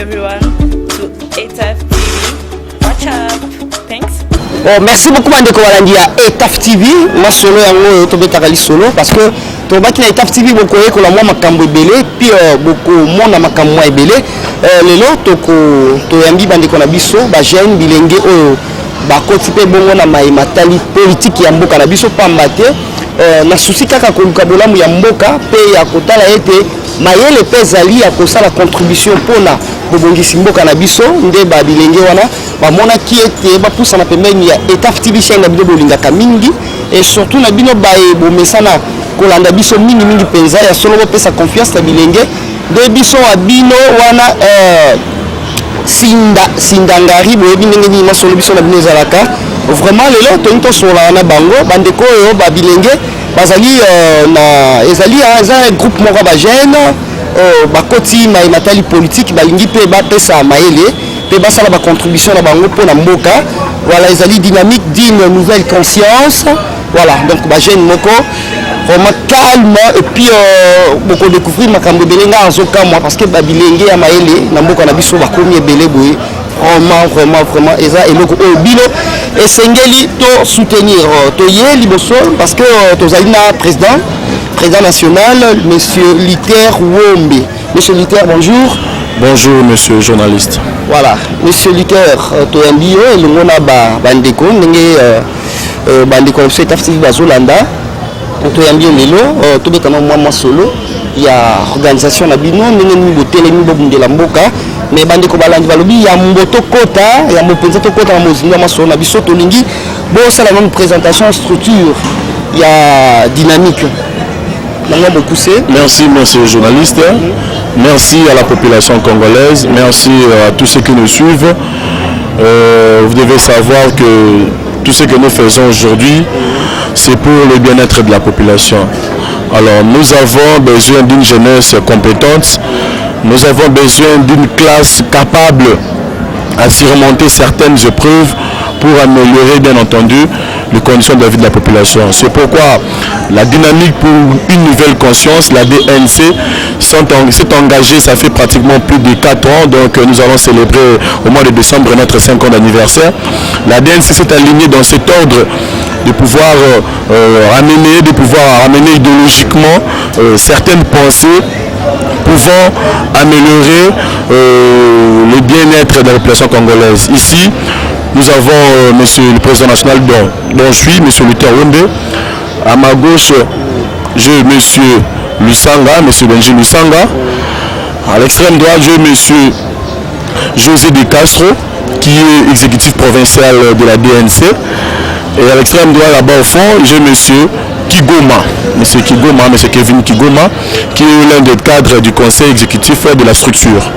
everyone to ETAF TV. Watch up. Thanks. Bon, merci beaucoup Mandeko Walandi à ETAF TV. Moi solo yango tobetaka solo parce que tobaki na ETAF TV beaucoup ko la moi makambo ebele puis beaucoup mona makambo moi ebele lelo to yambi bandeko na biso ba jeune bilenge oyo ba kotipe bongo na matali politique ya mboka na biso pamba te na souci kaka koluka bolamu ya mboka pe ya kotala ete mayele pe zali ya kosala contribution pona bobongisi mboka na biso nde ba bilenge wana bamona ki ete bapusana pembeni ya ETAF TV chaîne na bino bolingaka mingi et surtout na bino baye bomesana kolanda biso mingi penza ya solo bopesa confiance na bilenge nde biso wa bino wana sindangari boyebi ndenge nini masolo biso na bino ezalaka vraiment lelo toyini tosola na bango bandeko oyo babilenge bazali na ezali eza groupe moko ba jeune bakoti matali politique balingi pe bapesa mayele pe basala ba contribution na bango pour na mboka voilà ezali dynamique d'une nouvelle conscience voilà donc ba jeune moko vraiment calme et puis beaucoup découvrir makambo belenga azoka moi parce que babilenge ya mayele na mboka na biso bakomi ebele boye vraiment eza eloko oyo bino esengeli to soutenir to ye liboso parce que tozali na président national monsieur Liter Wombe. Monsieur Liter, bonjour. Bonjour monsieur le journaliste. Voilà, monsieur Liter toyambi yo elongo na bandeko ndenge bandeko so ETAF TV bazolanda toyambi yo lelo tobetana mwa solo ya organisation na bino ndenge ni botelemi bobundela mboka mais bandeko balandi balobi ya mboto kota ya mopenza to kota na mozinga masolo na biso tolingi bosala même présentation structure ya dynamique. Merci monsieur le journaliste, merci à la population congolaise, merci à tous ceux qui nous suivent. Vous devez savoir que tout ce que nous faisons aujourd'hui, c'est pour le bien-être de la population. Alors nous avons besoin d'une jeunesse compétente, nous avons besoin d'une classe capable à surmonter certaines épreuves pour améliorer bien entendu les conditions de la vie de la population. C'est pourquoi la dynamique pour une nouvelle conscience, la DNC, s'est engagée, ça fait pratiquement plus de 4 ans, donc nous allons célébrer au mois de décembre notre 5 ans d'anniversaire. La DNC s'est alignée dans cet ordre de pouvoir ramener idéologiquement certaines pensées pouvant améliorer le bien-être de la population congolaise. Ici, nous avons monsieur le président national dont je suis, monsieur Liter Wombe. À ma gauche, j'ai monsieur Lusanga, monsieur Benji Lusanga. À l'extrême droite, j'ai monsieur José de Castro, qui est exécutif provincial de la DNC. Et à l'extrême droite, là-bas au fond, j'ai monsieur Kigoma, monsieur Kevin Kigoma, qui est l'un des cadres du conseil exécutif de la structure.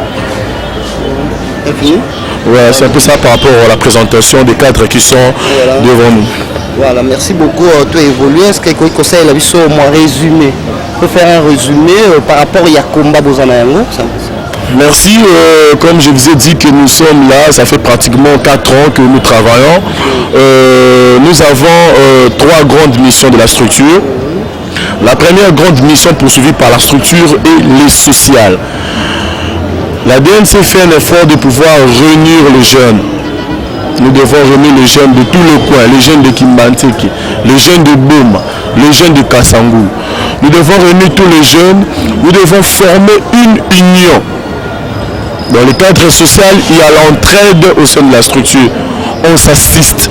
Ouais, c'est un peu ça par rapport à la présentation des cadres qui sont devant nous. Voilà, merci beaucoup. Tu as évolué. Est-ce que tu conseilles la vie au moins résumé? On peut faire un résumé par rapport à Yakomba Bozanayango? Merci. Comme je vous ai dit que nous sommes là, ça fait pratiquement 4 ans que nous travaillons. Nous avons 3 grandes missions de la structure. La première grande mission poursuivie par la structure est les sociales. La DNC fait un effort de pouvoir réunir les jeunes. Nous devons réunir les jeunes de tous les coins, les jeunes de Kimbanteke, les jeunes de Boma, les jeunes de Kassangou. Nous devons réunir tous les jeunes, nous devons former une union. Dans le cadre social, il y a l'entraide au sein de la structure. On s'assiste.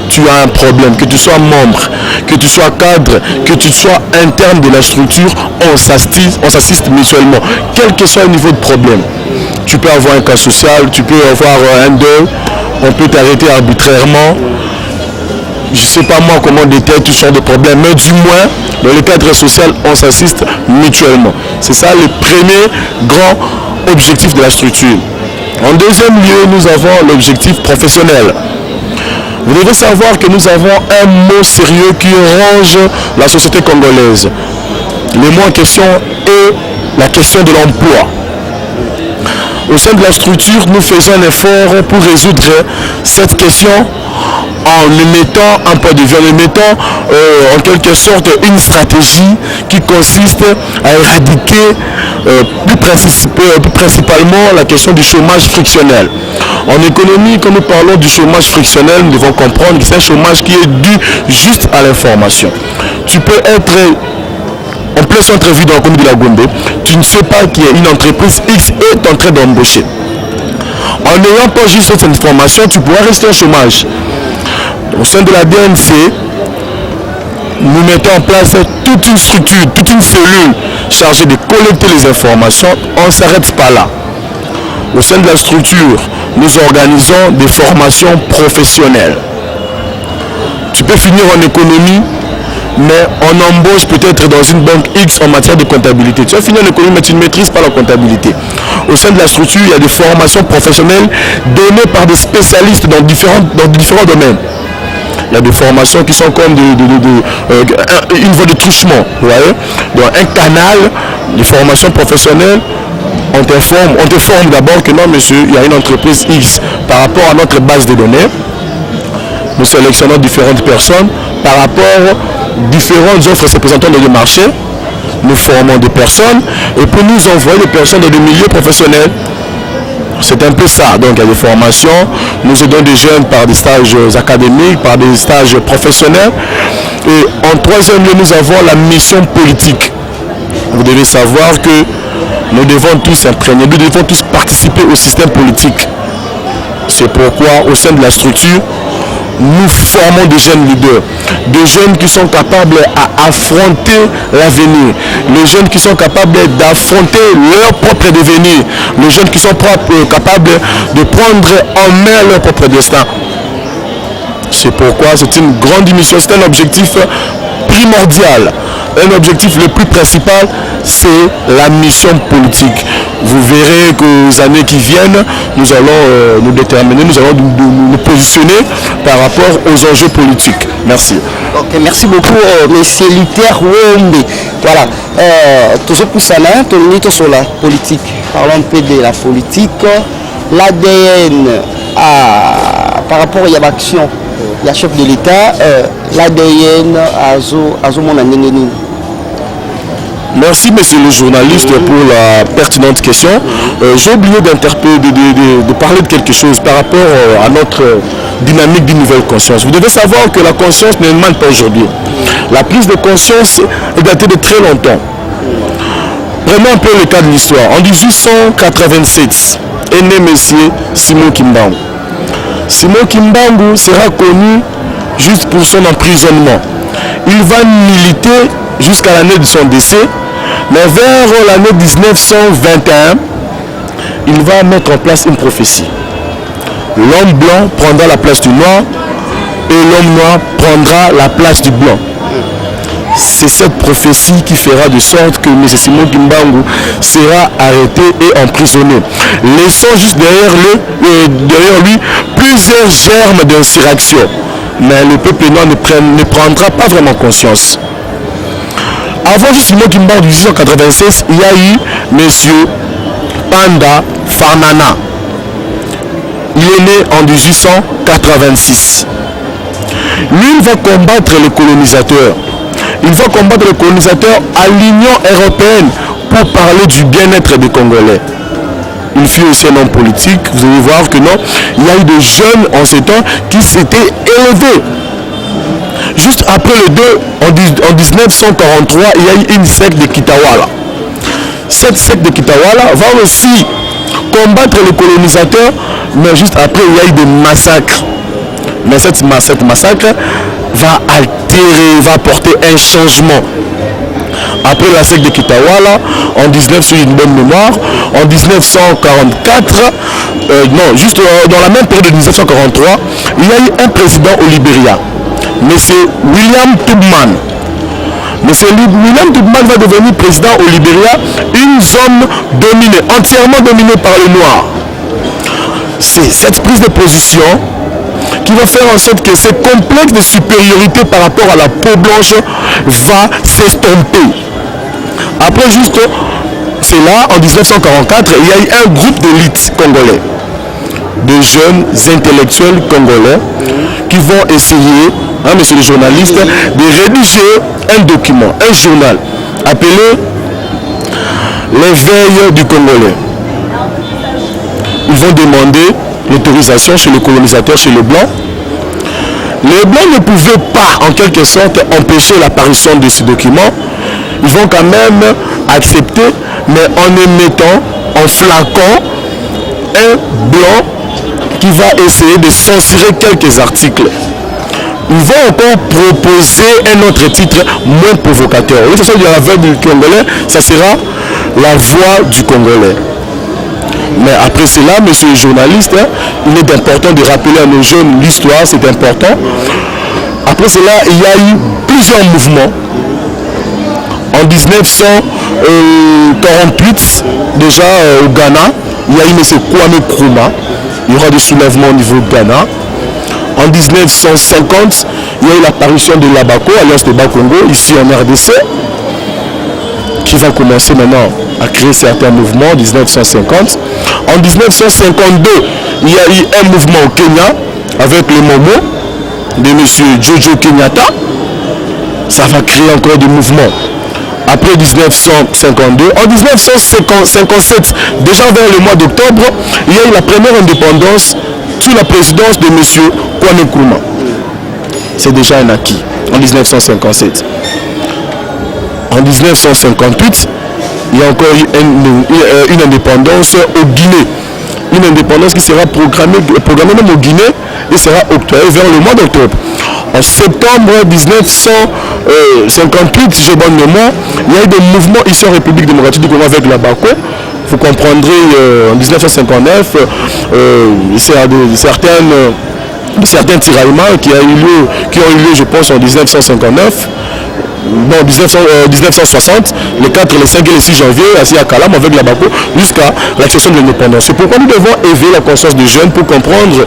Tu as un problème, que tu sois membre, que tu sois cadre, que tu sois interne de la structure, on s'assiste mutuellement, quel que soit le niveau de problème. Tu peux avoir un cas social, tu peux avoir un deuil, on peut t'arrêter arbitrairement. Je ne sais pas moi comment détecter toutes sortes de problèmes, mais du moins, dans le cadre social, on s'assiste mutuellement. C'est ça le premier grand objectif de la structure. En deuxième lieu, nous avons l'objectif professionnel. Vous devez savoir que nous avons un mot sérieux qui ronge la société congolaise. Le mot en question est la question de l'emploi. Au sein de la structure, nous faisons un effort pour résoudre cette question en mettant un point de vue, en mettant en quelque sorte une stratégie qui consiste à éradiquer plus principalement la question du chômage frictionnel. En économie, quand nous parlons du chômage frictionnel, nous devons comprendre que c'est un chômage qui est dû juste à l'information. Tu peux être en plein centre-ville dans la commune de la Gombe, tu ne sais pas qu'il y a une entreprise X est en train d'embaucher. En n'ayant pas juste cette information, tu pourras rester au chômage. Au sein de la DNC, nous mettons en place toute une structure, toute une cellule chargée de collecter les informations. On ne s'arrête pas là. Au sein de la structure, nous organisons des formations professionnelles. Tu peux finir en économie, mais on embauche peut-être dans une banque X en matière de comptabilité. Tu vas finir en économie, mais tu ne maîtrises pas la comptabilité. Au sein de la structure, il y a des formations professionnelles données par des spécialistes dans différents domaines. Il y a des formations qui sont comme une voie de truchement. Vous voyez, donc un canal de formation professionnelle. On te forme d'abord que non, monsieur, il y a une entreprise X. Par rapport à notre base de données, nous sélectionnons différentes personnes par rapport aux différentes offres se présentant dans le marché. Nous formons des personnes et puis nous envoyons des personnes dans des milieux professionnels. C'est un peu ça. Donc il y a des formations, nous aidons des jeunes par des stages académiques, par des stages professionnels. Et en troisième lieu, nous avons la mission politique. Vous devez savoir que nous devons tous imprégner, nous devons tous participer au système politique. C'est pourquoi au sein de la structure, nous formons des jeunes leaders, des jeunes qui sont capables à affronter l'avenir, les jeunes qui sont capables d'affronter leur propre devenir, les jeunes qui sont capables de prendre en main leur propre destin. C'est pourquoi c'est une grande mission, c'est un objectif primordial. Un objectif le plus principal, c'est la mission politique. Vous verrez qu'aux années qui viennent, nous allons nous déterminer, nous allons nous positionner par rapport aux enjeux politiques. Merci. Ok, merci beaucoup, monsieur Luther Wombe. Voilà. Toujours plus ça, sur la politique. Parlons un peu de la politique. L'ADN par rapport à l'action. Il y a chef de l'État, l'ADN à mon année. Merci monsieur le journaliste pour la pertinente question. J'ai oublié de parler de quelque chose par rapport à notre dynamique d'une nouvelle conscience. Vous devez savoir que la conscience ne manque pas aujourd'hui. La prise de conscience est datée de très longtemps. Prenons un peu le cas de l'histoire. En 1887 est né monsieur Simon Kimbangu. Simon Kimbangu sera connu juste pour son emprisonnement. Il va militer jusqu'à l'année de son décès, mais vers l'année 1921, il va mettre en place une prophétie. L'homme blanc prendra la place du noir et l'homme noir prendra la place du blanc. C'est cette prophétie qui fera de sorte que M. Simon Kimbangu sera arrêté et emprisonné, laissant juste derrière lui plusieurs germes d'insurrection. Mais le peuple noir ne prendra pas vraiment conscience. Avant Simon Kimbangu en 1896, il y a eu M. Panda Farnana. Il est né en 1886. Lui, il va combattre les colonisateurs. Il va combattre les colonisateurs à l'Union européenne pour parler du bien-être des Congolais. Il fut aussi un homme politique. Vous allez voir que non, il y a eu des jeunes en ces temps qui s'étaient élevés. Juste après le 2, en 1943, il y a eu une secte de Kitawala. Cette secte de Kitawala va aussi combattre les colonisateurs, mais juste après, il y a eu des massacres. Mais cette massacre va altérer, va apporter un changement. Après la secte de Kitawala, en 19, sur une bonne mémoire, en 1944, juste dans la même période de 1943, il y a eu un président au Libéria, M. William Tubman. M. William Tubman va devenir président au Libéria, une zone dominée, entièrement dominée par les Noirs. C'est cette prise de position qui va faire en sorte que ce complexe de supériorité par rapport à la peau blanche va s'estomper. Après juste, c'est là, en 1944, il y a eu un groupe d'élite congolais, de jeunes intellectuels congolais, qui vont essayer, monsieur le journaliste, de rédiger un document, un journal, appelé l'éveil du Congolais. Ils vont demander l'autorisation chez le colonisateur, chez les Blancs. Les Blancs ne pouvaient pas, en quelque sorte, empêcher l'apparition de ce document. Ils vont quand même accepter, mais en émettant, en flaquant, un Blanc qui va essayer de censurer quelques articles. Ils vont encore proposer un autre titre moins provocateur. Oui, c'est ça de la voix du Congolais, ça sera la voix du Congolais. Mais après cela, monsieur le journaliste, il est important de rappeler à nos jeunes l'histoire, c'est important. Après cela, il y a eu plusieurs mouvements. En 1948, déjà au Ghana, il y a eu M. Kwame Nkrumah. Il y aura des soulèvements au niveau du Ghana. En 1950, il y a eu l'apparition de l'ABACO, Alliance de Bas-Congo, ici en RDC, qui va commencer maintenant à créer certains mouvements en 1950. En 1952, il y a eu un mouvement au Kenya avec les Momo de M. Jojo Kenyatta. Ça va créer encore des mouvements. Après 1952, en 1957, déjà vers le mois d'octobre, il y a eu la première indépendance sous la présidence de M. Kwame Nkrumah. C'est déjà un acquis en 1957. En 1958, il y a encore eu une indépendance au Guinée. Une indépendance qui sera programmée même au Guinée et sera octroyée vers le mois d'octobre. En septembre 1958, si j'ai bonne mémoire, il y a eu des mouvements ici en République démocratique du Congo avec la BACO. Vous comprendrez, en 1959, certains tiraillements qui ont eu lieu, je pense, en 1959. Non, 1960, les 4, les 5 et les 6 janvier, assis à Kalam avec la BACO, jusqu'à l'accession de l'indépendance. C'est pourquoi nous devons éveiller la conscience des jeunes pour comprendre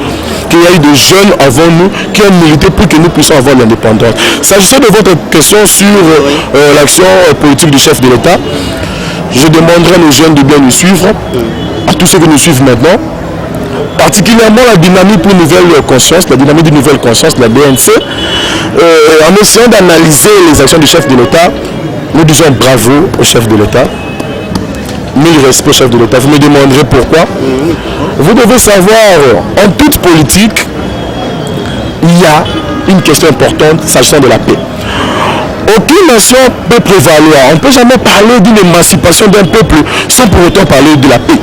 qu'il y a eu des jeunes avant nous qui ont milité pour que nous puissions avoir l'indépendance. S'agissant de votre question sur l'action politique du chef de l'État, je demanderai aux jeunes de bien nous suivre, à tous ceux qui nous suivent maintenant, particulièrement la dynamique pour nouvelle conscience, la dynamique de nouvelle conscience, la DNC, en essayant d'analyser les actions du chef de l'État, nous disons bravo au chef de l'État, mille respects au chef de l'État. Vous me demanderez pourquoi. Vous devez savoir, en toute politique, il y a une question importante s'agissant de la paix. Aucune nation peut prévaloir. On ne peut jamais parler d'une émancipation d'un peuple sans pour autant parler de la paix.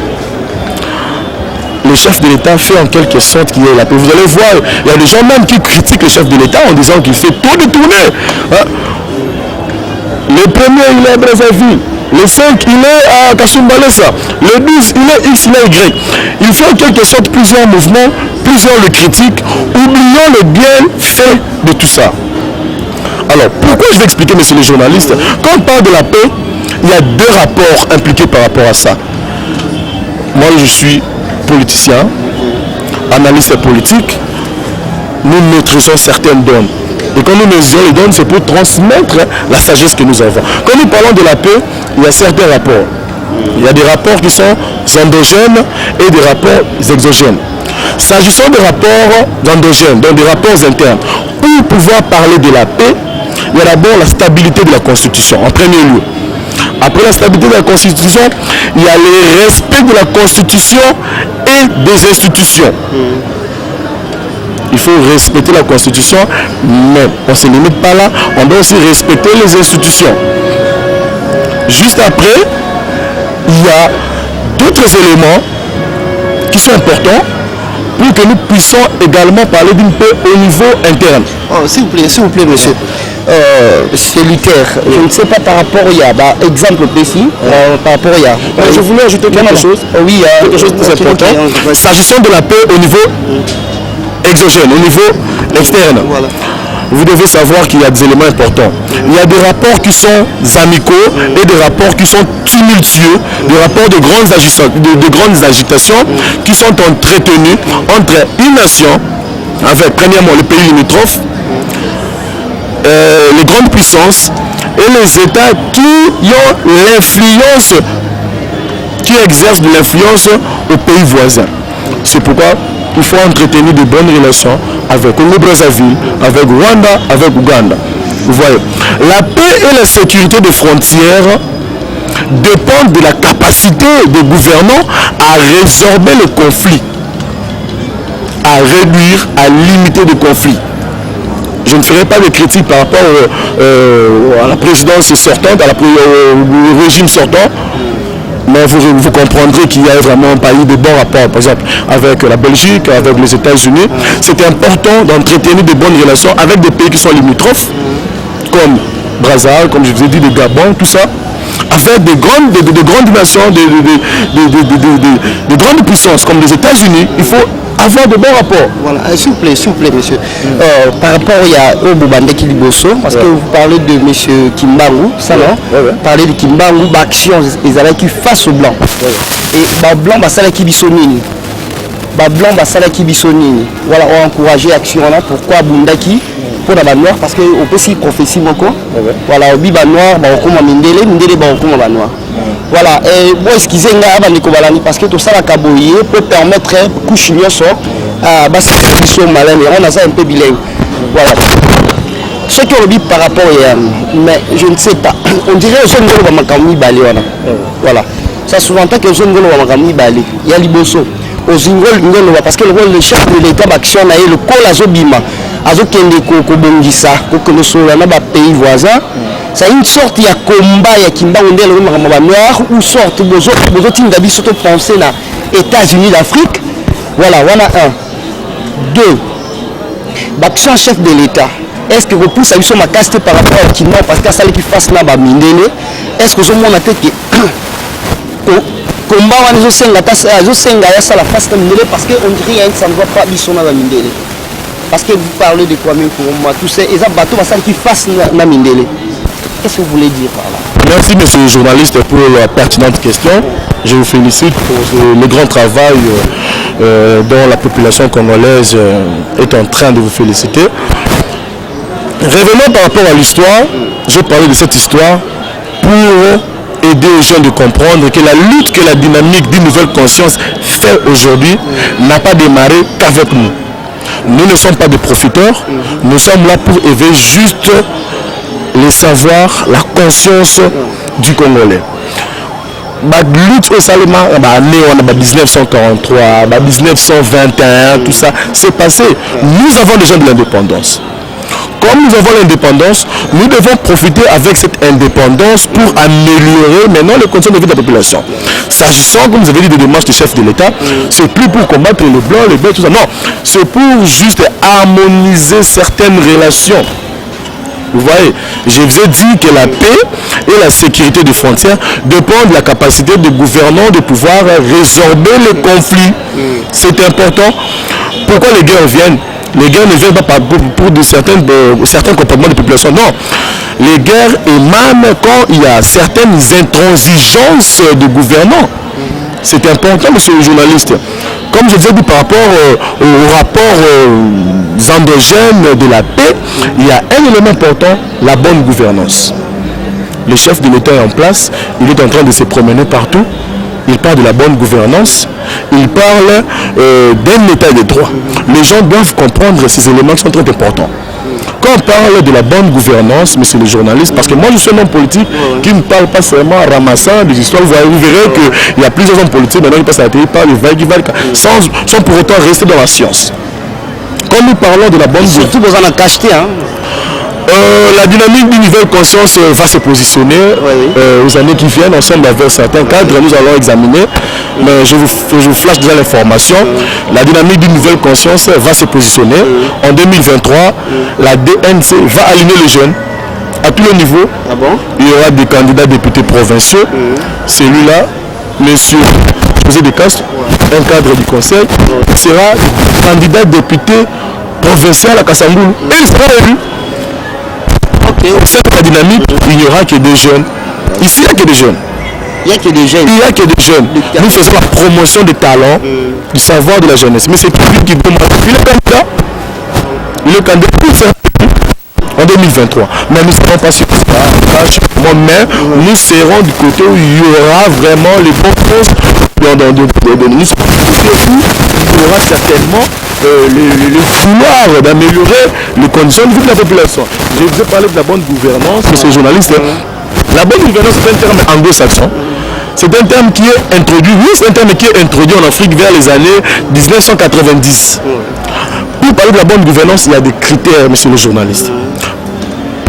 Le chef de l'État fait en quelque sorte qu'il y ait la paix. Vous allez voir, il y a des gens même qui critiquent le chef de l'État en disant qu'il fait tout détourner. Le premier, il est à Brazzaville. Le 5, il est à Kasumbalesa. Le 12, il est X, il est Y. Il fait en quelque sorte plusieurs mouvements, plusieurs le critiquent, oublions le bienfait de tout ça. Alors, pourquoi je vais expliquer, monsieur le journaliste, quand on parle de la paix, il y a 2 rapports impliqués par rapport à ça. Moi, je suis politicien, analyste politique, nous maîtrisons certaines donnes. Et quand nous maîtrisons les donnes, c'est pour transmettre la sagesse que nous avons. Quand nous parlons de la paix, il y a certains rapports. Il y a des rapports qui sont endogènes et des rapports exogènes. S'agissant des rapports endogènes, donc des rapports internes, pour pouvoir parler de la paix, il y a d'abord la stabilité de la Constitution, en premier lieu. Après la stabilité de la Constitution, il y a le respect de la Constitution et des institutions. Il faut respecter la Constitution, mais on ne se limite pas là, on doit aussi respecter les institutions. Juste après, il y a d'autres éléments qui sont importants pour que nous puissions également parler d'une paix au niveau interne. Oh, s'il vous plaît, monsieur. C'est Luther. Je ne sais pas par rapport il y a exemple précis par rapport il y a. Je voulais ajouter quelque chose. Oui, quelque chose de très important. S'agissant de la paix au niveau exogène, au niveau externe. Voilà. Vous devez savoir qu'il y a des éléments importants. Il y a des rapports qui sont amicaux et des rapports qui sont tumultueux, des rapports de grandes agitations qui sont entretenus entre une nation, avec premièrement le pays limitrophe, les grandes puissances et les États qui ont l'influence, qui exercent de l'influence aux pays voisins. C'est pourquoi il faut entretenir de bonnes relations avec Congo-Brazzaville, avec Rwanda, avec Ouganda. Vous voyez, la paix et la sécurité des frontières dépendent de la capacité des gouvernants à résorber le conflit, à réduire, à limiter le conflit. Je ne ferai pas de critique par rapport à la présidence sortante, au régime sortant, mais vous comprendrez qu'il y a vraiment pas eu de bons rapports, par exemple, avec la Belgique, avec les États-Unis. C'est important d'entretenir de bonnes relations avec des pays qui sont limitrophes, comme Brazzaville, comme je vous ai dit, le Gabon, tout ça, avec de grandes nations, de grandes puissances, comme les États-Unis. Il faut avoir de bons rapports. Voilà, s'il vous plaît, monsieur. Par rapport au Bobandé Kiliboso, parce que vous parlez de monsieur Kimbangu, ça non? Vous parlez de Kimbangu, l'action, ils allaient qui face au blanc. Et blanc, ça la qui bisonine. Blanc, ça la qui bisonine. Voilà, on a encouragé l'action là. Pourquoi Bundaki? Pour la noire, parce qu'on peut s'y prophétie beaucoup. Voilà, au biba noir, on a Mindele, on a noir. Voilà, et moi, excusez-moi, parce que tout ça, la caboyer peut permettre couche sort à bassin malin, et on a ça un peu bilingue. Voilà. Ce qui est par rapport à mais je ne sais pas. On dirait que je ne sais pas. Voilà. Ça souvent que je ne sais pas. Il y a Liboso. Parce que le chef de l'État d'action a le col à Zobima. Azokende Kobongisa, Kokolosola, na pays voisin. C'est une sorte de combat, il y a Kimba noir, ou sorte de surtout penser na États-Unis d'Afrique. Voilà, voilà un. Deux. L'action chef de l'État. Est-ce que vous poussez à ma caste par rapport à Kimba parce que ça qui fasse na ba mindele? Est-ce que vous avez que combat on senga ya ça la face na mindele parce que on dirait que ça ne va pas bisona ba mindele. Parce que vous parlez de Kwame Nkrumah, tout ça, et ça bateau va qui fasse na mindele. Qu'est-ce que vous voulez dire par là? Merci monsieur le journaliste pour la pertinente question. Je vous félicite pour le grand travail dont la population congolaise est en train de vous féliciter. Revenons par rapport à l'histoire. Je vais parler de cette histoire pour aider les gens de comprendre que la lutte, que la dynamique d'une nouvelle conscience fait aujourd'hui n'a pas démarré qu'avec nous. Nous ne sommes pas des profiteurs, nous sommes là pour éveiller juste les savoirs, la conscience du Congolais. La lutte au Salima, en 1943, 1921, tout ça, c'est passé. Nous avons déjà de l'indépendance. Comme nous avons l'indépendance, nous devons profiter avec cette indépendance pour améliorer maintenant les conditions de vie de la population. S'agissant, comme vous avez dit, des démarches du chef de l'État, c'est plus pour combattre le blanc, les blancs, tout ça. Non, c'est pour juste harmoniser certaines relations. Vous voyez, je vous ai dit que la paix et la sécurité des frontières dépendent de la capacité des gouvernants de pouvoir résorber les conflits. C'est important. Pourquoi les guerres viennent? Les guerres ne viennent pas pour certains comportements de population. Non. Les guerres émanent quand il y a certaines intransigeances de gouvernants. C'est important, monsieur le journaliste. Comme je disais par rapport au rapport endogène de la paix, il y a un élément important, la bonne gouvernance. Le chef de l'État est en place, il est en train de se promener partout. Il parle de la bonne gouvernance, il parle d'un état de droit. Les gens doivent comprendre ces éléments qui sont très importants. Quand on parle de la bonne gouvernance, monsieur le journaliste, parce que moi je suis un homme politique qui ne parle pas seulement en ramassant des histoires, vous verrez qu'il y a plusieurs hommes politiques maintenant qui passent à la télé, parlent sans pour autant rester dans la science. Quand nous parlons de la bonne gouvernance, surtout besoin d'en cacheter, hein. La dynamique d'une nouvelle conscience va se positionner aux années qui viennent, ensemble avec certains cadres, nous allons examiner, mais je vous flash déjà l'information. La dynamique d'une nouvelle conscience va se positionner. En 2023, la DNC va aligner les jeunes à tous les niveaux. Ah bon? Il y aura des candidats députés provinciaux. Celui-là, monsieur José de Castro, un cadre du conseil, sera candidat député provincial à Kassangoul. Et il sera élu. Au sein de la dynamique, il n'y aura que des jeunes. Ici, il n'y a que des jeunes. Il n'y a que des jeunes. Il n'y a que des jeunes. Nous faisons la promotion des talents, du savoir de la jeunesse. Mais c'est lui qui demande. Il est candidat pour faire en 2023. Mais nous ne serons pas sur mais nous serons du côté où il y aura vraiment les bons postes. Nous serons il y aura certainement le vouloir d'améliorer les conditions de vie de la population. Je vous ai parlé de la bonne gouvernance, monsieur le journaliste. La bonne gouvernance est un terme anglo-saxon. C'est un terme qui est introduit, oui, c'est un terme qui est introduit en Afrique vers les années 1990. Pour parler de la bonne gouvernance, il y a des critères, monsieur le journaliste.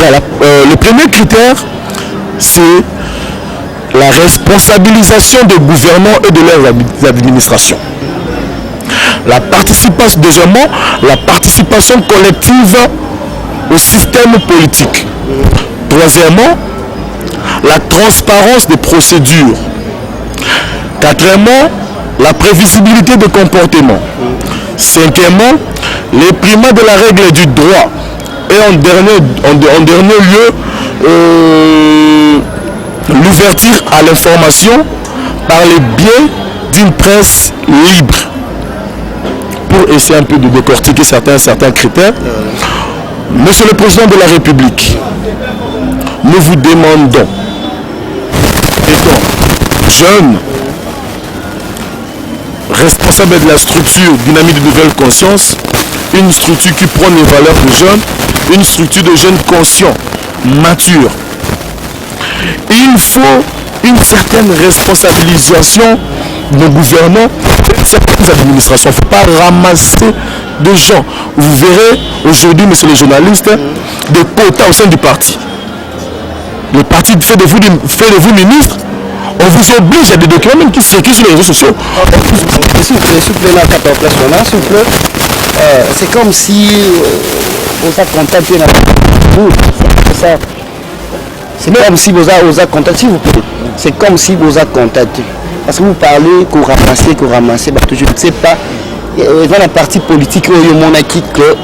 Le premier critère, c'est la responsabilisation des gouvernants et de leurs administrations. La participation, deuxièmement, la participation collective au système politique. Troisièmement, la transparence des procédures. Quatrièmement, la prévisibilité des comportements. Cinquièmement, les primats de la règle du droit. Et en dernier lieu, l'ouverture à l'information par les biais d'une presse libre. Pour essayer un peu de décortiquer certains critères, Monsieur le Président de la République, nous vous demandons, étant jeune, responsable de la structure Dynamique de Nouvelle Conscience, une structure qui prône les valeurs des jeunes, une structure de jeunes conscients, matures. Il faut une certaine responsabilisation de nos gouvernants et de certaines administrations. Il ne faut pas ramasser des gens. Vous verrez aujourd'hui, messieurs les journalistes, des quotas au sein du parti. Le parti fait de vous ministre. On vous oblige à des documents même qui circulent sur les réseaux sociaux. S'il vous plaît, c'est comme si vous avez contacté c'est comme si vous avez contacté, s'il vous plaît. C'est comme si vous avez contacté. Parce que vous parlez qu'on ramasse, bah, je ne sais pas. Dans la partie politique, il y a mon acquis que.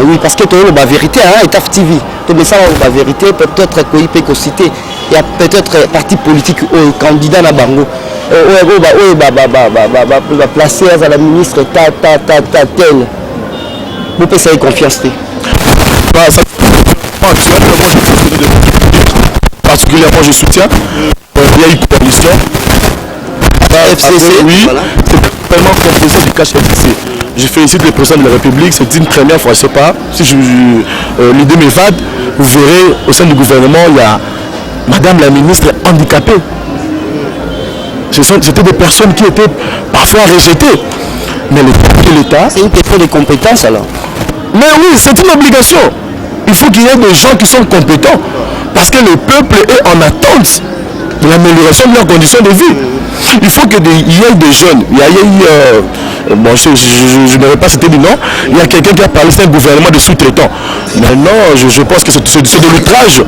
Oui, parce que tu as la vérité, hein, et TV. Tu as la vérité, peut-être qu'il peut citer. Il y a peut-être parti politique, candidat à Bango. Placer à la ministre, tel. Vous pouvez essayer confiance. Particulièrement, je soutiens. Il y a eu coalition. FCC, oui, voilà. C'est vraiment composé du cash FCC. Je félicite le président de la République, c'est une première fois, je ne sais pas, si l'idée m'évade, vous verrez au sein du gouvernement, il y a Madame la ministre handicapée. C'était des personnes qui étaient parfois rejetées. Mais l'État... C'est une question de compétences alors. Mais oui, c'est une obligation. Il faut qu'il y ait des gens qui sont compétents. Parce que le peuple est en attente de l'amélioration de leurs conditions de vie. Il faut qu'il y ait des jeunes. Il y a eu, bon, je n'aurais pas cité du nom, il y a quelqu'un qui a parlé, c'est un gouvernement de sous-traitants. Maintenant, je pense que c'est de l'outrage.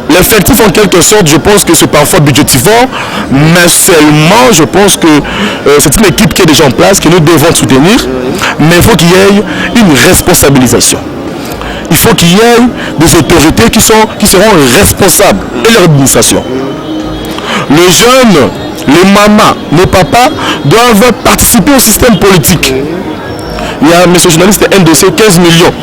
L'effectif, en quelque sorte, je pense que c'est parfois budgétivant, mais seulement, je pense que c'est une équipe qui est déjà en place, que nous devons soutenir, mais il faut qu'il y ait une responsabilisation. Il faut qu'il y ait des autorités qui seront responsables de leur administration. Les jeunes, les mamans, les papas doivent participer au système politique. Il y a, monsieur le journaliste, un dossier 15 millions.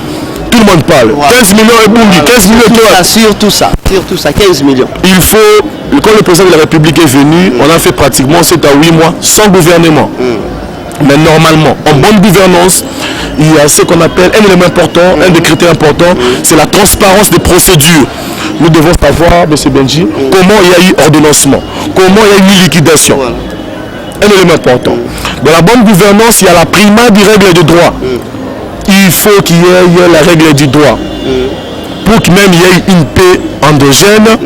Tout le monde parle. Wow. 15 millions et Bungi, 15 millions de sur tout ça, 15 millions. Il faut, quand le président de la République est venu, on a fait pratiquement 7 à 8 mois sans gouvernement. Mais normalement, en bonne gouvernance, il y a ce qu'on appelle un élément important, un des critères importants, c'est la transparence des procédures. Nous devons savoir, M. Benji, comment il y a eu ordonnancement, comment il y a eu liquidation. Un élément important. Dans la bonne gouvernance, il y a la primat des règles de droit. Il faut qu'il y ait la règle du droit. Pour que même il y ait une paix endogène,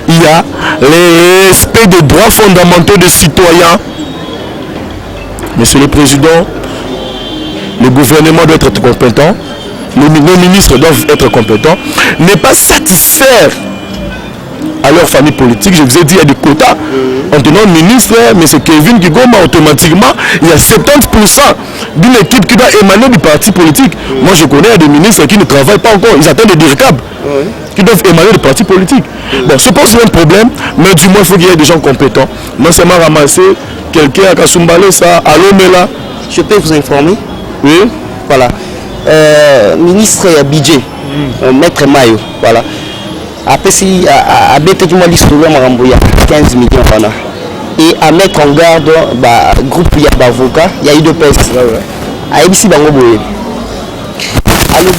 il y a le respect des droits fondamentaux des citoyens. Monsieur le Président, le gouvernement doit être compétent, nos ministres doivent être compétents, ne pas satisfaire à leur famille politique. Je vous ai dit, il y a des quotas. En tenant ministre, mais c'est Kevin Kigoma, automatiquement, il y a 70% d'une équipe qui doit émaner du parti politique. Moi, je connais des ministres qui ne travaillent pas encore, ils attendent des diricables, qui doivent émaner du parti politique. Bon, c'est pas un problème, mais du moins, il faut qu'il y ait des gens compétents. Non seulement ramasser quelqu'un à Kasumbalé, ça, à Lomela. Je peux vous informer? Oui. Voilà. Ministre budget, Maître Mayo, voilà. Après, si à Bétékima l'histoire Marambouya, 15 millions pendant. Et à mettre en garde, groupe d'avocats, il y a eu deux personnes. À ABC Bango Boye. Alors,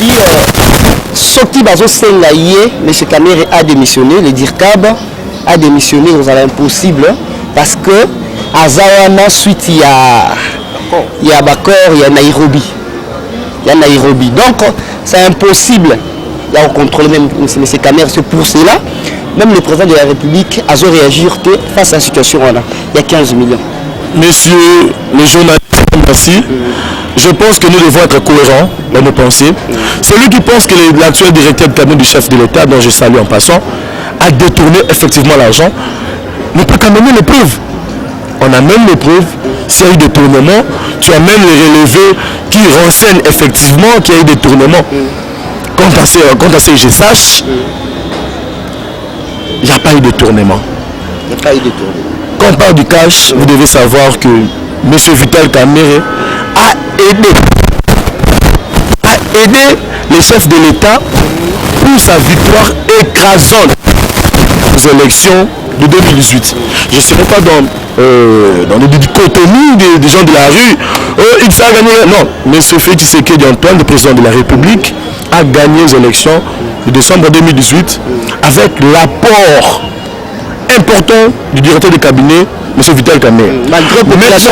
Soki Bazo Sengaye, M. Kamere a démissionné, le DIRCAB a démissionné, vous allez impossible, parce que Azawana suite il y a Bakor, il y a Nairobi. Il y a Nairobi. Donc c'est impossible. Il y a contrôler même M. Kamere, c'est pour cela. Même le président de la République a réagi face à la situation. Il y a 15 millions. Messieurs les journalistes, merci. Je pense que nous devons être cohérents dans nos pensées. Celui qui pense que l'actuel directeur de cabinet du chef de l'État, dont je salue en passant, a détourné effectivement l'argent, ne peut qu'amener les preuves. On amène les preuves. S'il y a eu détournement, tu amènes les relevés qui renseignent effectivement qu'il y a eu détournement. Quant à ce que je sache, il n'y a pas eu de détournement. Il n'y a pas eu de détournement. Quand on parle du cash, vous devez savoir que M. Vital Kamere a aidé les chefs de l'État pour sa victoire écrasante aux élections de 2018. Je ne serai pas dans les dichotomies des gens de la rue. Il a gagné. Non, M. Félix Tshisekedi Antoine, le président de la République, a gagné les élections de décembre 2018 avec l'apport important du directeur de cabinet, M. Vital Kamere. Malgré la population,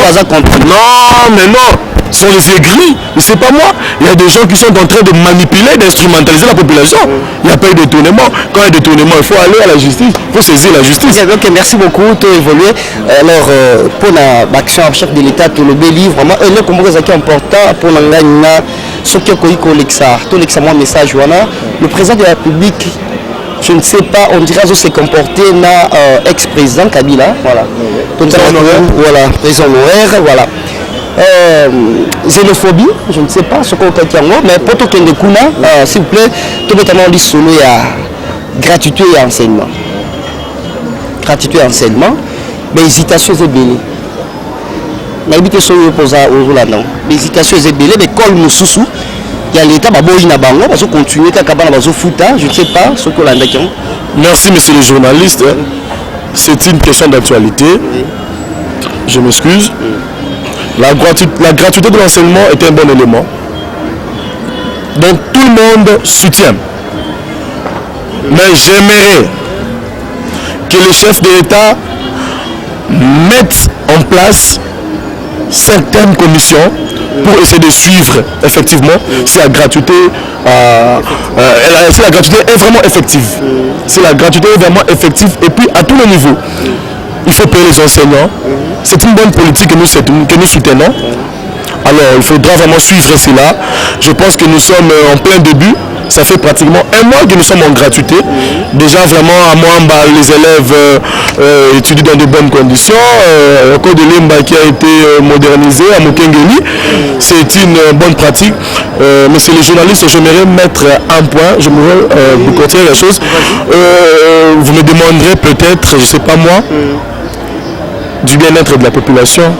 non, mais non, ce sont les aigris, mais c'est pas moi. Il y a des gens qui sont en train de manipuler, d'instrumentaliser la population. Il n'y a pas eu de détournement. Quand il y a détournement, il faut aller à la justice, il faut saisir la justice. Donc, merci beaucoup, tu as évolué. Alors, pour l'action chef de l'État, tout le livre, vraiment, le combat est important pour l'engagement. Ce qui est un message, le président de la République, je ne sais pas, on dirait qu'il s'est comporté na ex-président Kabila, voilà. Voilà, président honoraire, voilà. Xénophobie, je ne sais pas ce qu'on peut dire, mais pour tout le monde, s'il vous plaît, tout le monde dit solo, il y a gratuité et enseignement. Gratuité et enseignement, mais hésitation c'est béni. N'habitez sur le posa au là non. L'hésitation c'est béni, mais col moussou. Il y a l'État, il y a bango, parce qu'on continue, je ne sais pas ce que l'on a. Merci, messieurs les journalistes. C'est une question d'actualité. Je m'excuse. La gratuité de l'enseignement est un bon élément. Donc tout le monde soutient. Mais j'aimerais que les chefs de l'État mettent en place certaines commissions pour essayer de suivre effectivement si la gratuité est vraiment effective. Si la gratuité est vraiment effective et puis à tous les niveaux. Il faut payer les enseignants. C'est une bonne politique que nous soutenons. Alors il faudra vraiment suivre cela. Je pense que nous sommes en plein début. Ça fait pratiquement un mois que nous sommes en gratuité. Déjà vraiment à Mwamba, les élèves étudient dans de bonnes conditions. Le code de Limba qui a été modernisé à Mokengeli, c'est une bonne pratique. Monsieur les journalistes, j'aimerais mettre un point, j'aimerais vous continuer la chose. Vous me demanderez peut-être, je ne sais pas moi, du bien-être de la population.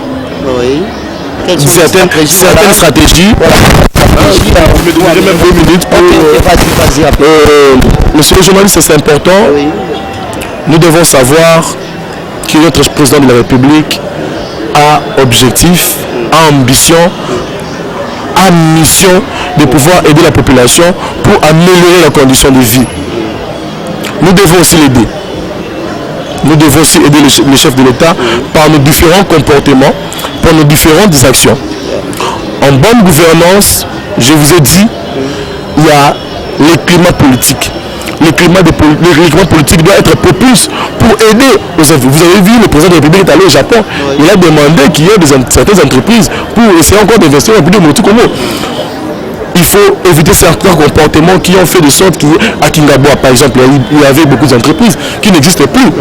Oui. Certaines stratégies. Voilà. Je me donnerai même 2 minutes pour... Monsieur le journaliste, c'est important. Oui. Nous devons savoir que notre président de la République a objectif, a ambition, a mission de pouvoir aider la population pour améliorer la condition de vie. Nous devons aussi l'aider. Nous devons aussi aider les chefs de l'État par nos différents comportements, par nos différentes actions. En bonne gouvernance, je vous ai dit, il y a le climat politique. Le climat politique doit être propice pour aider aux entreprises. Vous avez vu, le président de la République est allé au Japon. Oui. Il a demandé qu'il y ait certaines entreprises pour essayer encore d'investir dans plus de Motukomo. Il faut éviter certains comportements qui ont fait de sorte qu'à Kingaboa, par exemple, il y avait beaucoup d'entreprises qui n'existent plus.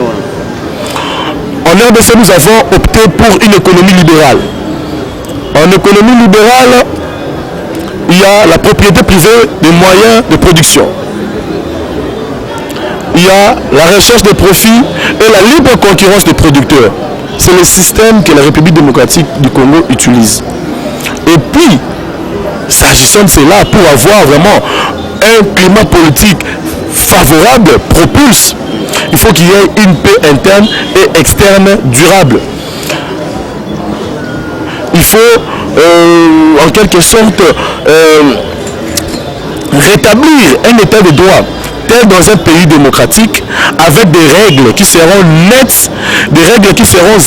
En RDC, nous avons opté pour une économie libérale. En économie libérale, il y a la propriété privée des moyens de production. Il y a la recherche de profits et la libre concurrence des producteurs. C'est le système que la République démocratique du Congo utilise. Et puis, s'agissant de cela, pour avoir vraiment un climat politique favorable, propulse, il faut qu'il y ait une paix interne et externe durable. Il faut, en quelque sorte, rétablir un état de droit tel dans un pays démocratique avec des règles qui seront nettes, des règles qui seront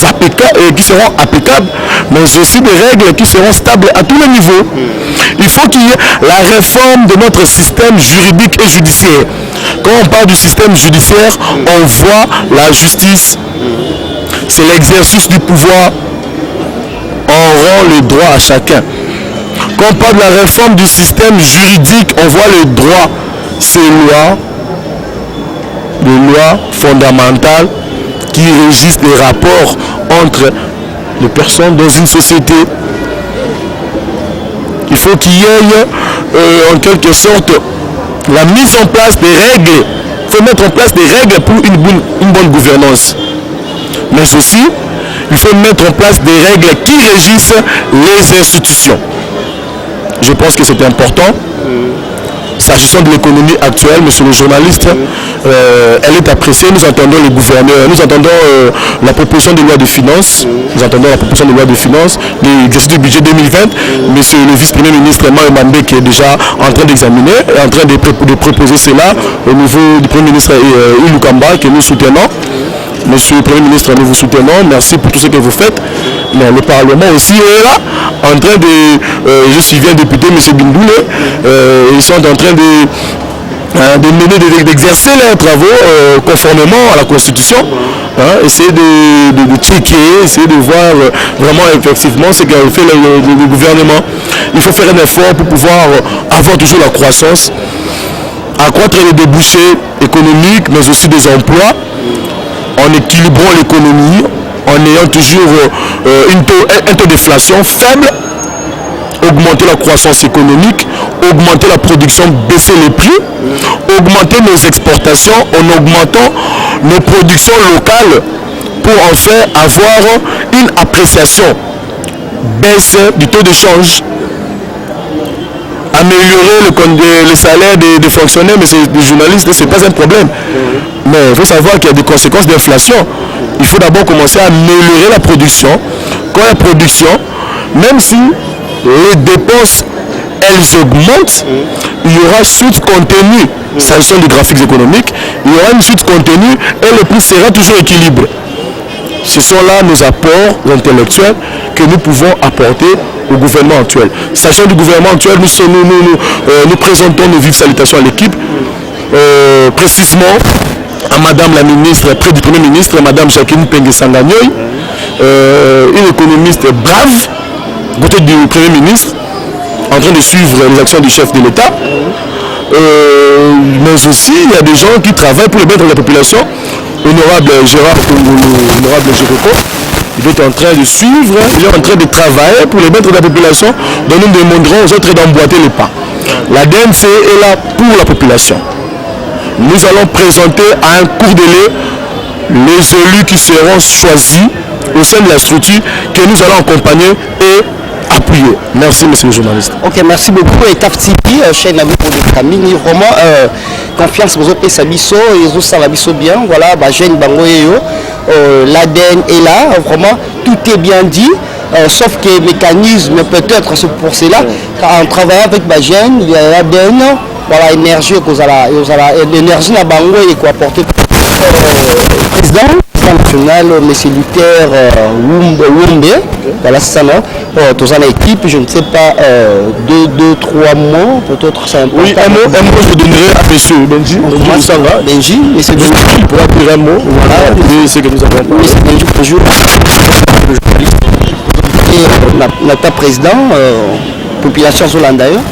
applicables, mais aussi des règles qui seront stables à tous les niveaux. Il faut qu'il y ait la réforme de notre système juridique et judiciaire. Quand on parle du système judiciaire, on voit la justice. C'est l'exercice du pouvoir. On rend le droit à chacun. Quand on parle de la réforme du système juridique, on voit le droit. Ces lois, les lois fondamentales qui régissent les rapports entre les personnes dans une société. Il faut qu'il y ait en quelque sorte la mise en place des règles. Il faut mettre en place des règles pour une bonne gouvernance. Mais aussi, il faut mettre en place des règles qui régissent les institutions. Je pense que c'est important. S'agissant de l'économie actuelle, monsieur le journaliste, elle est appréciée. Nous entendons le gouverneur, nous entendons la proposition de loi de finances, l'exercice du budget 2020. Monsieur le vice-premier ministre Maïmandé qui est déjà en train d'examiner, en train de proposer cela au niveau du premier ministre Ilukamba que nous soutenons. Monsieur le Premier ministre, nous vous soutenons. Merci pour tout ce que vous faites. Mais le Parlement aussi est là, en train de... je suis un député, M. Bindoule. Ils sont en train d'exercer leurs travaux conformément à la Constitution. Essayer de checker, essayer de voir vraiment effectivement ce qu'a fait le gouvernement. Il faut faire un effort pour pouvoir avoir toujours la croissance, accroître les débouchés économiques, mais aussi des emplois, en équilibrant l'économie, en ayant toujours un taux d'inflation faible, augmenter la croissance économique, augmenter la production, baisser les prix, augmenter nos exportations en augmentant nos productions locales pour enfin avoir une appréciation, baisse du taux de change, améliorer le salaire des fonctionnaires, mais des journalistes, ce n'est pas un problème. Mais il faut savoir qu'il y a des conséquences d'inflation. Il faut d'abord commencer à améliorer la production. Quand la production, même si les dépenses, elles augmentent, il y aura chute contenue. S'agissant des graphiques économiques, il y aura une chute contenue et le prix sera toujours équilibré. Ce sont là nos apports intellectuels que nous pouvons apporter au gouvernement actuel. S'agissant du gouvernement actuel, nous présentons nos vives salutations à l'équipe, précisément à Madame la ministre, près du Premier ministre, Madame Jacqueline Pengue-Sanganyoy, une économiste brave, côté du Premier ministre, en train de suivre les actions du chef de l'État. Mais aussi, il y a des gens qui travaillent pour le bien de la population. Honorable Gérard Kongolo, honorable Jérôme, il est en train de suivre, il est en train de travailler pour le bien de la population, dont nous demanderons aux autres d'emboîter les pas. La DNC est là pour la population. Nous allons présenter à un court délai les élus qui seront choisis au sein de la structure que nous allons accompagner et appuyer. Merci, monsieur le journaliste. Ok, merci beaucoup. Et Taftipi, chaîne ami pour les familles, vraiment confiance aux autres Sabiso et aux Salabiso bien. Voilà, jeune Bangoyo, l'ADN est là, vraiment tout est bien dit. Sauf que les mécanismes, peut-être pour cela, en travaillant avec ma jeune, il y a l'ADN, voilà, l'énergie l'énergie na bango et quoi apporter le président national, M. Luther Wumbe, voilà c'est ça, non? Tous en équipe, je ne sais pas, 2-3 mots, peut-être c'est important. Oui, un mot je donnerai à M. Benji. Benji, et c'est Benji. Il pourra dire un mot, voilà, et c'est que nous avons parlé. C'est Benji toujours. Et notre président, population Zoland d'ailleurs.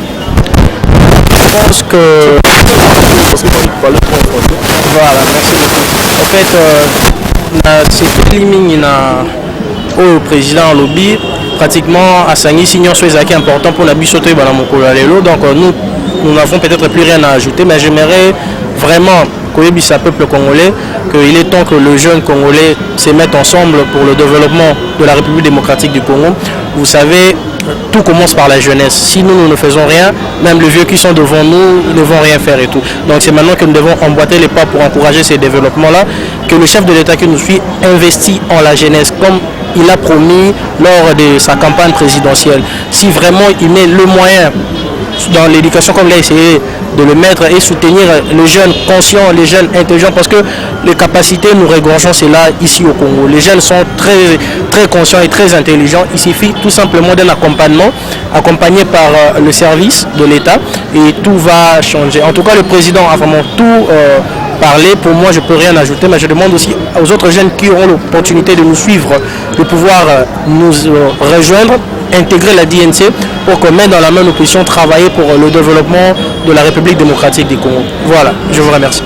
Je pense que... Voilà, merci beaucoup. En fait, c'est éliminé au président lobby, pratiquement à Sangisi, nous sommes important pour la bisote et la donc nous n'avons peut-être plus rien à ajouter, mais j'aimerais vraiment qu'au peuple congolais, qu'il est temps que le jeune congolais se mette ensemble pour le développement de la République démocratique du Congo. Vous savez, tout commence par la jeunesse. Si nous ne faisons rien, même les vieux qui sont devant nous ne vont rien faire et tout. Donc c'est maintenant que nous devons emboîter les pas pour encourager ces développements-là, que le chef de l'État qui nous suit investit en la jeunesse, comme il a promis lors de sa campagne présidentielle. Si vraiment il met le moyen dans l'éducation, comme il a essayé de le mettre et soutenir les jeunes conscients, les jeunes intelligents, parce que les capacités, nous regorgeons cela ici au Congo. Les jeunes sont très, très conscients et très intelligents. Il suffit tout simplement d'un accompagnement, accompagné par le service de l'État, et tout va changer. En tout cas, le président a vraiment tout parlé. Pour moi, je ne peux rien ajouter, mais je demande aussi aux autres jeunes qui auront l'opportunité de nous suivre, de pouvoir nous rejoindre, intégrer la DNC pour que main dans la main nous puissions travailler pour le développement de la République démocratique du Congo. Voilà, je vous remercie.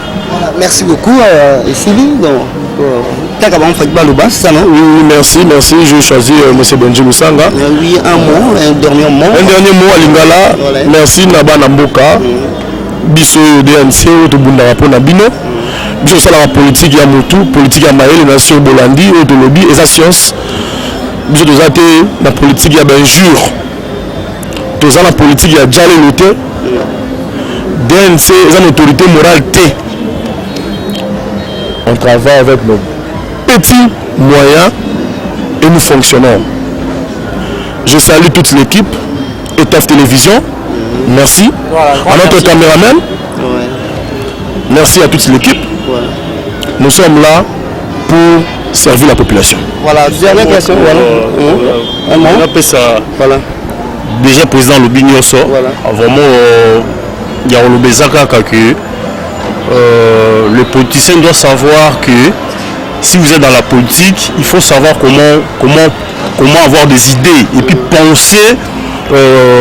Merci beaucoup, Sylvie. Oui, merci. Je choisis M. Benji Lusanga. Oui, un dernier mot. Un dernier mot à Lingala. Voilà. Merci Naba Namboka. Biso DNC, Otobunda Rapona Bino. Biso Sala politique ya Motu, politique ya Maël, Nation Bolandi, Otolobi, et sa science. Biso Tozate, la politique ya Benjur. Toza la politique ya Djale Lote. DNC, c'est une autorité morale T. On travaille avec nos petits moyens et nous fonctionnons. Je salue toute l'équipe, ETAF Télévision, merci. Voilà, à notre caméraman, merci à toute l'équipe. Voilà. Nous sommes là pour servir la population. Voilà, dernière question. On appelle ça. Voilà. Déjà président Lobi Nyoso, vraiment, il y a le Bézaka que le politicien doit savoir que si vous êtes dans la politique, il faut savoir comment avoir des idées et puis penser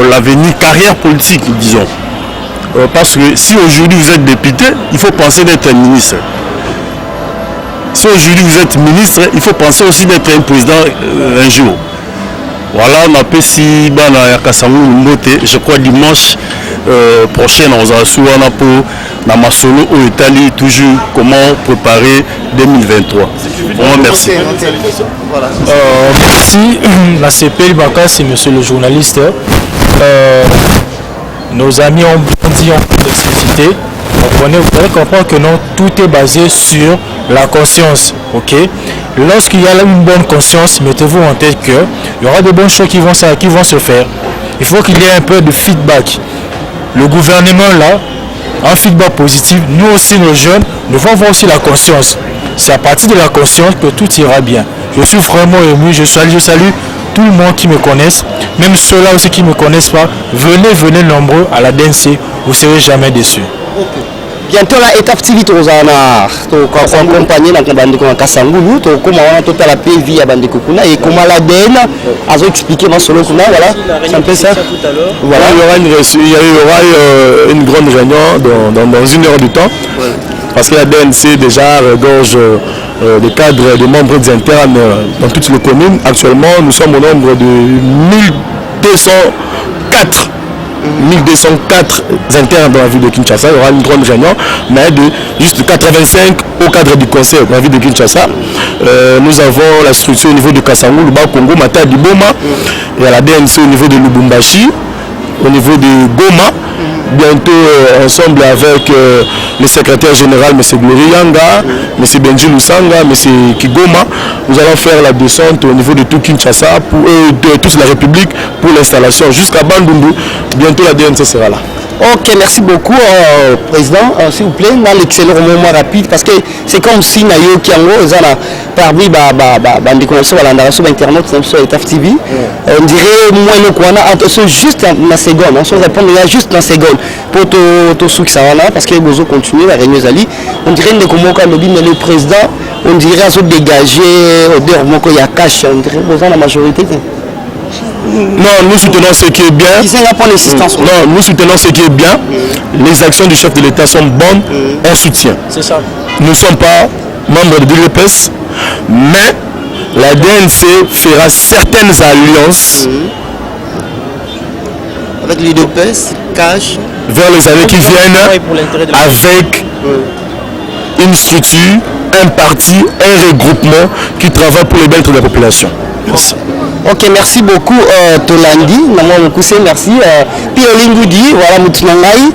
l'avenir, carrière politique, disons. Parce que si aujourd'hui vous êtes député, il faut penser d'être un ministre. Si aujourd'hui vous êtes ministre, il faut penser aussi d'être un président un jour. Voilà, on appelle si je crois dimanche prochain on va souhaiter pour la Masolo au Italie toujours comment préparer 2023. Bon, merci. Voilà. Merci. La CPL Baka, c'est monsieur le journaliste. Nos amis ont dit en complexité. Vous allez comprendre que non, tout est basé sur la conscience. Ok. Lorsqu'il y a une bonne conscience, mettez-vous en tête qu'il y aura de bonnes choses qui vont se faire. Il faut qu'il y ait un peu de feedback. Le gouvernement là, un feedback positif. Nous aussi, nos jeunes, nous devons avoir aussi la conscience. C'est à partir de la conscience que tout ira bien. Je suis vraiment ému. Je salue tout le monde qui me connaisse, même ceux-là aussi qui ne me connaissent pas. Venez nombreux à la DNC. Vous ne serez jamais déçus. Okay. Bientôt la étape TV tozana to accompagner na bandeko na Kasangulu to comment on total la PV à bandeko kuna et comment la DN a expliqué ma solo kuna voilà c'est un peu ça voilà il y aura une grande réunion dans une heure du temps parce que la DNC déjà regorge des cadres des membres internes dans toutes les communes. Actuellement nous sommes au nombre de 1204 internes dans la ville de Kinshasa. Il y aura une grande réunion, mais de juste 85 au cadre du conseil dans la ville de Kinshasa. Nous avons la structure au niveau de Kasangulu, Congo, Mata Diboma, et à la DNC au niveau de Lubumbashi, au niveau de Goma. Bientôt ensemble avec le secrétaire général M. Glory Yanga, M. Benji Lusanga, M. Kigoma, nous allons faire la descente au niveau de tout Kinshasa, de toute la République pour l'installation jusqu'à Bandundu. Bientôt la DNC sera là. Ok, merci beaucoup, Président. S'il vous plaît, on a l'excellent moment rapide parce que c'est comme si nous avons parmi les connexions sur Internet, sur ETAF TV. On dirait moins juste la seconde. On se répond juste la seconde pour tout ce qui ça va parce que vous continuez la réunion. On dirait que le président, on dirait à se dégager, au y a cash, on dirait que la majorité. Non, nous soutenons ce qui est bien. Non, nous soutenons ce qui est bien. Les actions du chef de l'État sont bonnes. On soutient. C'est ça. Nous ne sommes pas membres de l'UDPS, mais la DNC fera certaines alliances avec l'UDPS, cash, vers les années qui viennent, avec une structure, un parti, un regroupement qui travaille pour le bien de la population. Merci. Ok, merci beaucoup Tolandi, merci. Puis Olingudi, voilà Moutinangaï,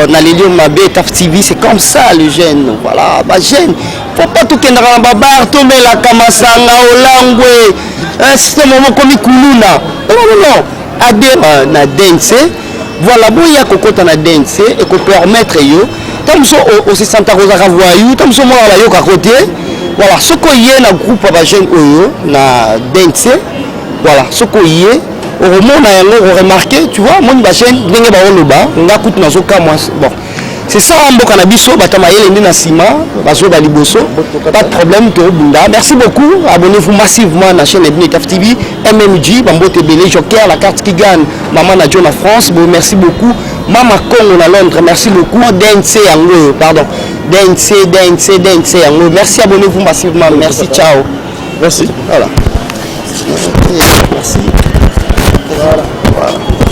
Nalelio Mabé, TAF TV, c'est comme ça les jeunes. Voilà, bah jeunes, faut pas tout qu'un rababar, tomber la Kamasanga, Olangwe, c'est un moment comme Kuluna. Non, adhère na DNC, voilà boya kokota na dance et ko permettre yo tam so au se santa rosa voyou tam so mo la yo ka côté voilà ce ko yé na groupe ba jeune oyo na dance voilà ce ko yé au moment na yango remarqué tu vois mon ba jeune ndenge ba oloba nga kutu na zo ka moi bon c'est ça mboka na biso batama yele na sima bazo ba liboso pas de problème to bunda merci beaucoup abonnez-vous massivement à la chaîne ETAF TV MMG Bambote Belé Joker la carte qui gagne maman na John en France bon merci beaucoup Mama Congo na Londres merci beaucoup Dance yango pardon Dance yango merci abonnez-vous massivement merci ciao merci voilà merci voilà